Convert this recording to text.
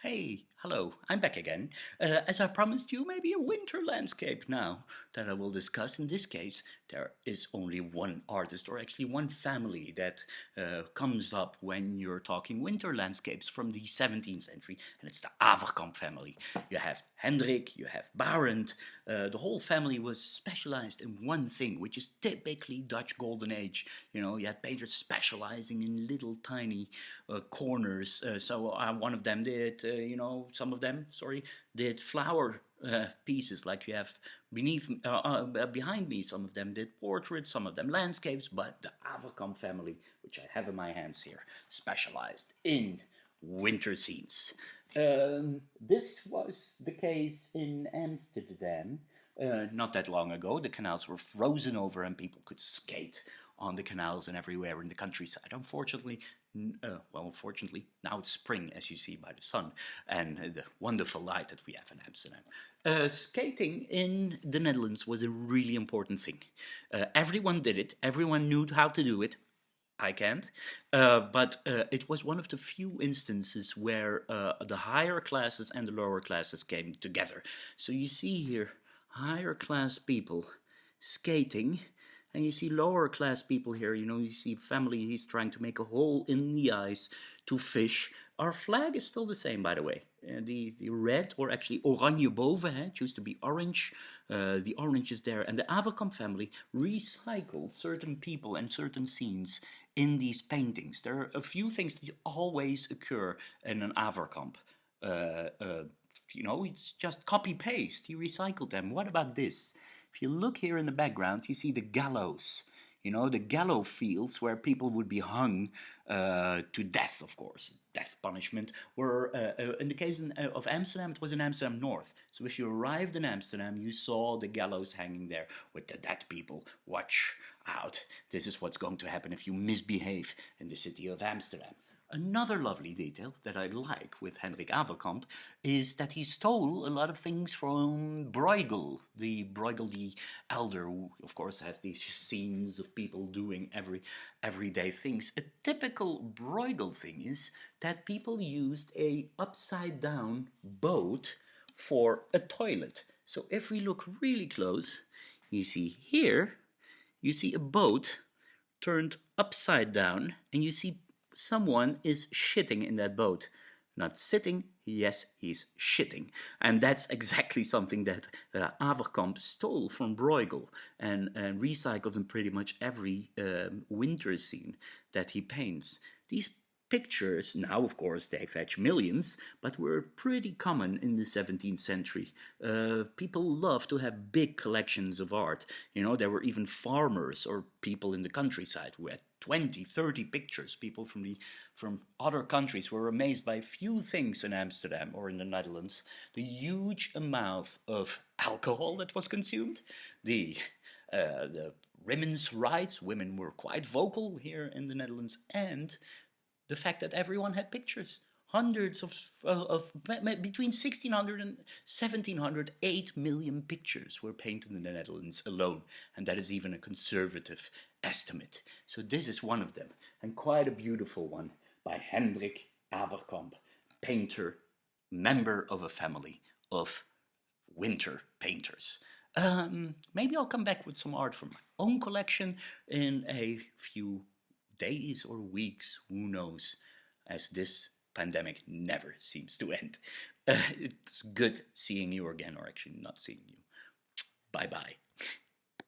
Hey, hello, I'm back again. As I promised you, maybe a winter landscape now that I will discuss. In this case, there is only one artist, or actually one family, that comes up when you're talking winter landscapes from the 17th century, and it's the Avercamp family. You have Hendrik, you have Barend. The whole family was specialized in one thing, which is typically Dutch Golden Age. You had painters specializing in little tiny corners. So one of them did, some of them, sorry, did flower pieces like you have behind me. Some of them did portraits, some of them landscapes, but the Avercamp family, which I have in my hands here, specialized in winter scenes. This was the case in Amsterdam not that long ago. The canals were frozen over and people could skate on the canals and everywhere in the countryside. Unfortunately, now it's spring, as you see by the sun and the wonderful light that we have in Amsterdam. Skating in the Netherlands was a really important thing. Everyone did it. Everyone knew how to do it. I can't. But it was one of the few instances where the higher classes and the lower classes came together. So you see here higher class people skating, and you see lower class people here. You see family, he's trying to make a hole in the ice to fish. Our flag is still the same, by the way. The red, or actually oranje boven, it used to be orange. The orange is there. And the Avercamp family recycled certain people and certain scenes in these paintings. There are a few things that always occur in an Avercamp. It's just copy-paste. He recycled them. What about this? If you look here in the background, you see the gallows. The gallows fields where people would be hung to death, of course. Death punishment. Were in the case of Amsterdam, it was in Amsterdam North. So if you arrived in Amsterdam, you saw the gallows hanging there with the dead people. Watch out. This is what's going to happen if you misbehave in the city of Amsterdam. Another lovely detail that I like with Hendrik Avercamp is that he stole a lot of things from Bruegel. Bruegel the elder, who of course has these scenes of people doing everyday things. A typical Bruegel thing is that people used a upside down boat for a toilet. So if we look really close, you see here, you see a boat turned upside down, and you see someone is shitting in that boat. Not sitting, yes, he's shitting. And that's exactly something that Avercamp stole from Bruegel and recycles in pretty much every winter scene that he paints. These pictures, now of course they fetch millions, but were pretty common in the 17th century. People loved to have big collections of art. There were even farmers or people in the countryside who had 20, 30 pictures. People from other countries were amazed by few things in Amsterdam or in the Netherlands. The huge amount of alcohol that was consumed, the women's rights. Women were quite vocal here in the Netherlands, and the fact that everyone had pictures. Hundreds of between 1600 and 1700, 8 million pictures were painted in the Netherlands alone. And that is even a conservative estimate. So this is one of them, and quite a beautiful one, by Hendrik Avercamp, painter, member of a family of winter painters. Maybe I'll come back with some art from my own collection in a few days or weeks, who knows, as this pandemic never seems to end. It's good seeing you again, or actually not seeing you. Bye bye.